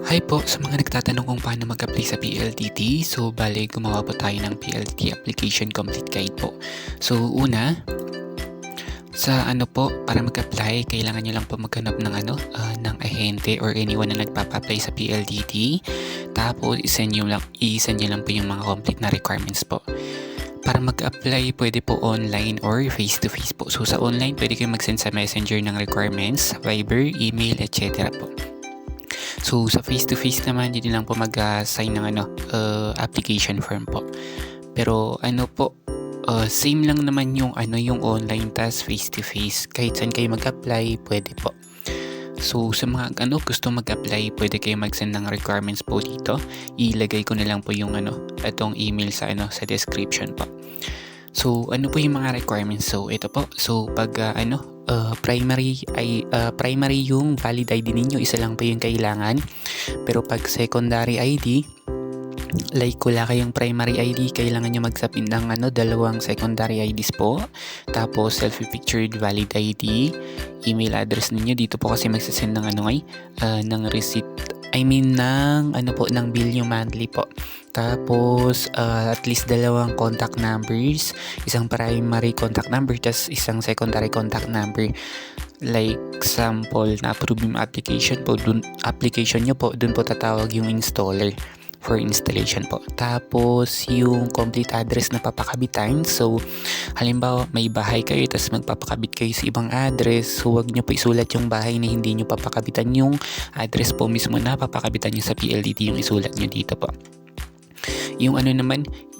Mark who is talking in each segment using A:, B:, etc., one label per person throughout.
A: Hi po sa mga nagtatanong kung paano mag-apply sa PLDT. So, bale gumawa po tayo ng PLDT Application Complete Guide po. So, una, sa para mag-apply, kailangan nyo lang po maghanap ng ng ahente or anyone na nagpapa-apply sa PLDT. Tapos, i-send nyo lang po yung mga complete na requirements po. Para mag-apply, pwede po online or face-to-face po. So, sa online, pwede kayo mag-send sa messenger ng requirements, Viber, email, etc. po. So, sa face-to-face naman, dito lang po mag-sign ng application form po. Pero same lang naman yung yung online tas face-to-face. Kahit saan kayo mag-apply, pwede po. So, sa mga gusto mag-apply, pwede kayo mag-send ng requirements po dito. Ilagay ko na lang po yung itong email sa sa description po. So, ano po yung mga requirements? So, ito po. So, pag primary yung valid ID ninyo, isa lang po yung kailangan. Pero pag secondary ID, like wala kayong primary ID, kailangan nyo mag-submit ng dalawang secondary IDs po. Tapos selfie pictured valid ID, email address ninyo. Dito po kasi magsasend ng ng receipt. Ng bill yung monthly po. Tapos, at least dalawang contact numbers, isang primary contact number, tas isang secondary contact number. Like, sample na approve yung application nyo po, dun po tatawag yung installer for installation po. Tapos, yung complete address na papakabitan. So, halimbawa, may bahay kayo, tas magpapakabit kayo sa ibang address. So, wag nyo po isulat yung bahay na hindi nyo papakabitan. Yung address po mismo na papakabitan nyo sa PLDT, yung isulat nyo dito po. Yung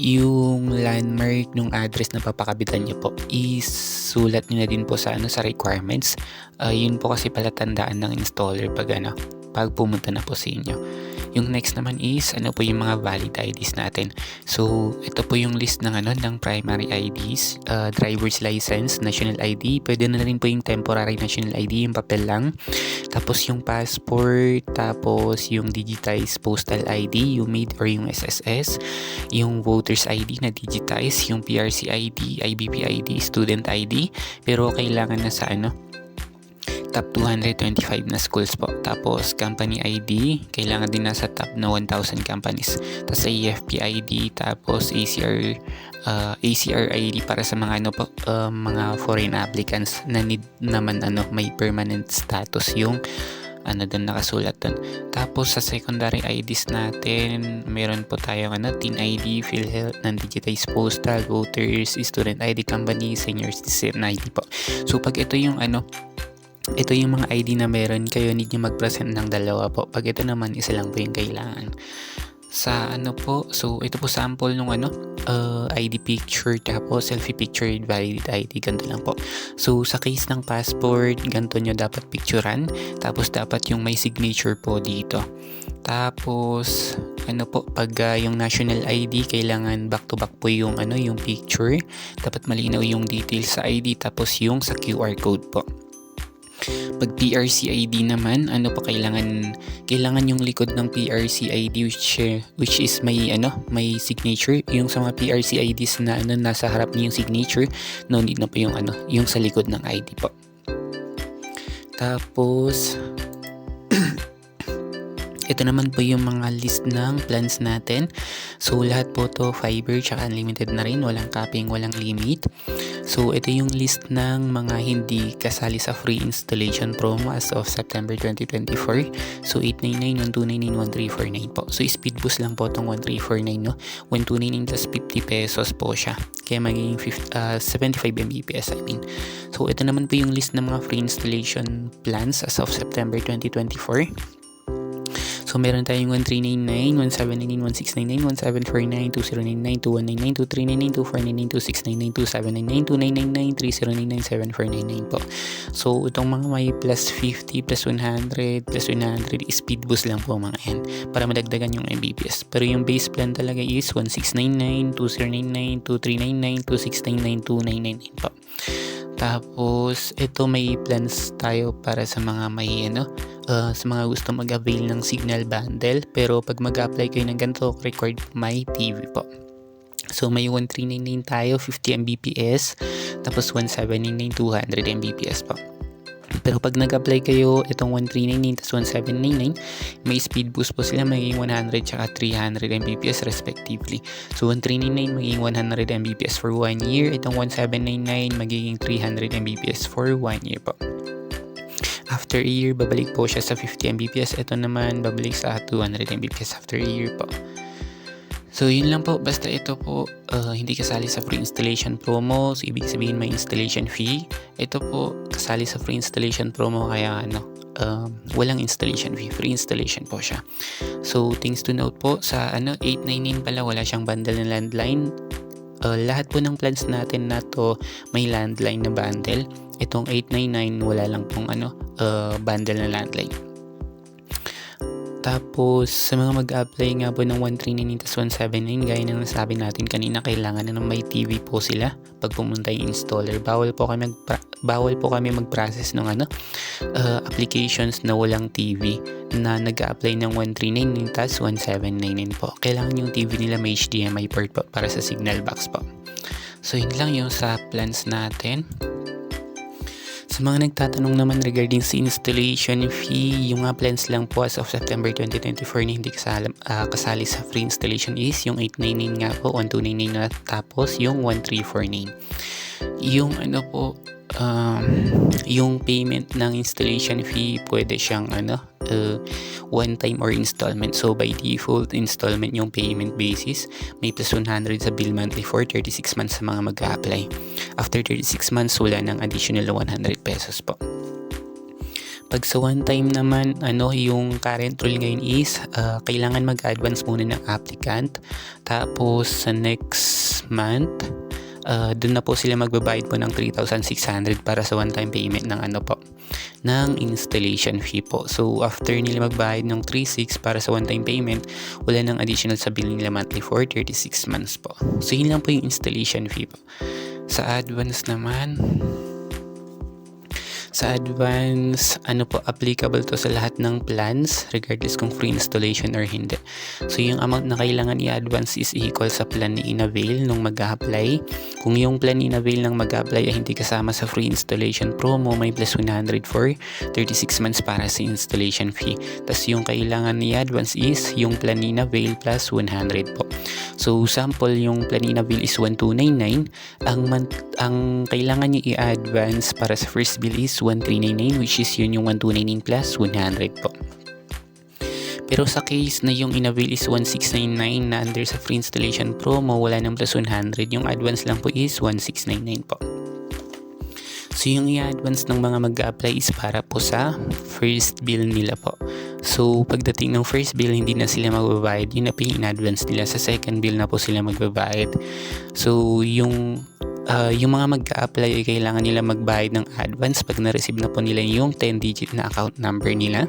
A: yung landmark ng address na papakabitan nyo po, isulat nyo na din po sa sa requirements. Yun po kasi palatandaan ng installer pag pumunta na po sa inyo. Yung next naman is po yung mga valid IDs natin. So, ito po yung list ng ng primary IDs, driver's license, national ID, pwede na rin po yung temporary national ID, yung papel lang. Tapos yung passport, tapos yung digitized postal ID, yung MAID or yung SSS, yung voter's ID na digitized, yung PRC ID, IBP ID, student ID, pero kailangan na sa top 225 na schools po. Tapos company ID, kailangan din nasa top na 1,000 companies. Tapos AFP ID, tapos ACR ID para sa mga mga foreign applicants na need naman may permanent status yung doon nakasulat doon. Tapos sa secondary IDs natin, meron po tayong Teen ID, PhilHealth, non-digitized postal, voters, student ID, company, senior citizen ID po. So pag ito yung mga ID na meron kayo, need nyo mag-present ng dalawa po. Pag ito naman, isa lang po yung kailangan. Sa so ito po sample nung ID picture, tapos selfie picture, valid ID, ganito lang po. So sa case ng passport, ganito nyo dapat picturean. Tapos dapat yung may signature po dito. Tapos pag yung national ID, kailangan back to back po yung yung picture. Dapat malinaw yung details sa ID, tapos yung sa QR code po. Pag PRC ID naman, kailangan yung likod ng PRC ID which is may signature. Yung sa mga PRC IDs na nasa harap niya yung signature, no need na po yung sa likod ng ID po. Tapos ito naman po yung mga list ng plans natin. So, lahat po to fiber tsaka unlimited na rin. Walang capping, walang limit. So, ito yung list ng mga hindi kasali sa free installation promo as of September 2024. So, 899, 1299, 1349 po. So, speed boost lang po itong 1349, no? 1299 plus 50 pesos po siya. Kaya magiging 75 Mbps, So, ito naman po yung list ng mga free installation plans as of September 2024. So, meron tayong 1399, 1799, 1699, 1749, 2099, 2199, 2399, 2499, 2699, 2799, 2999, 3099, 7499 po. So, itong mga may plus 50, plus 100, plus 100, speed boost lang po mga yan para madagdagan yung Mbps. Pero yung base plan talaga is 1699, 2099, 2399, 2699, 2999 po. Tapos, ito may plans tayo para sa mga may sa mga gusto mag-avail ng signal bundle. Pero pag mag-apply kayo ng ganito, required my TV po. So, may 1399 tayo, 50 Mbps. Tapos, 1799, 200 Mbps po. Pero pag nag-apply kayo itong 1399 tas 1799, may speed boost po sila, magiging 100 tsaka 300 Mbps respectively. So 1399 magiging 100 Mbps for 1 year, itong 1799 magiging 300 Mbps for 1 year po. After a year, babalik po siya sa 50 Mbps. Ito naman, babalik sa 200 Mbps after a year po. So, yun lang po. Basta ito po, hindi kasali sa free installation promo. So, ibig sabihin may installation fee. Ito po, kasali sa free installation promo. Kaya, walang installation fee. Free installation po siya. So, things to note po, sa 899 pala, wala siyang bundle na landline. Lahat po ng plans natin na to may landline na bundle. Itong 899 wala lang pong bundle na landline. Tapos sa mga mag-apply nga po ng 1399 tas 179, gaya ng nasabi natin kanina, kailangan na may TV po sila pag pumunta yung installer. Bawal po kami mag-process ng applications na walang TV na nag-apply ng 1399 tas 1799 po. Kailangan yung TV nila may HDMI port po para sa signal box po. So yun lang yung sa plans natin. Sa mga nagtatanong naman regarding sa installation fee, yung plans lang po as of September 2024 na hindi kasali sa free installation is yung 899 nga po, 1299 na, tapos yung 1349. Yung yung payment ng installation fee, pwede siyang one time or installment. So by default, installment yung payment basis. May plus 100 sa bill monthly for 36 months sa mga mag-a-apply. After 36 months, wala ng additional 100 pesos po. Pag sa one time naman, yung current rule ngayon is kailangan mag-advance muna ng applicant. Tapos sa next month, doon na po sila magbabayad po ng 3,600 para sa one-time payment ng ng installation fee po. So after nila magbayad ng 3,600 para sa one-time payment, wala nang additional sa bill nila monthly for 36 months po. So yun lang po yung installation fee po. Sa advance naman, applicable to sa lahat ng plans regardless kung free installation or hindi. So yung amount na kailangan i-advance is equal sa plan ni inavail nung mag-a-apply. Kung yung plan ni inavail nang mag-a-apply ay hindi kasama sa free installation promo, may plus 100 for 36 months para sa installation fee. Tapos yung kailangan i-advance is yung plan ni inavail plus 100 po. So sample, yung plan ni inavail is 1299. Ang kailangan niya i-advance para sa first bill is 1399, which is yun yung 1299 plus 100 po. Pero sa case na yung inavail is 1699 na under sa free installation promo, wala ng plus 100, yung advance lang po is 1699 po. So yung i-advance ng mga mag-a-apply is para po sa first bill nila po. So pagdating ng first bill, hindi na sila magbabayad, yun na po yung in-advance nila. Sa second bill na po sila magbabayad. So yung mga mag-a-apply ay kailangan nila magbayad ng advance pag na-receive na po nila yung 10-digit na account number nila.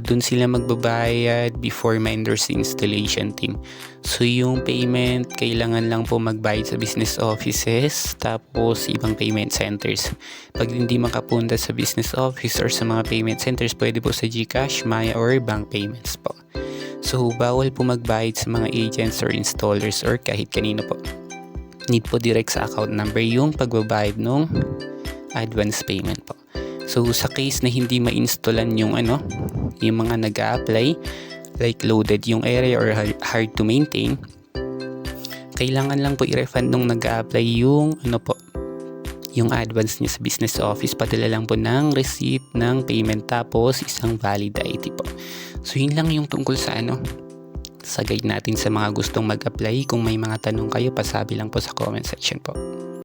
A: Dun sila magbabayad before ma-endorse sa installation team. So yung payment, kailangan lang po magbayad sa business offices, tapos ibang payment centers. Pag hindi makapunta sa business office or sa mga payment centers, pwede po sa GCash, Maya, or bank payments po. So, bawal po magbayad sa mga agents or installers or kahit kanino po. Need po direct sa account number yung pagbabayad ng advance payment po. So, sa case na hindi ma-installan yung mga nag-a-apply, like loaded yung area or hard to maintain, kailangan lang po i-refund nung nag-a-apply yung yung advance niya sa business office. Padala lang po ng receipt ng payment tapos isang valid ID po. So yun lang yung tungkol sa sa guide natin sa mga gustong mag-apply. Kung may mga tanong kayo, pasabi lang po sa comment section po.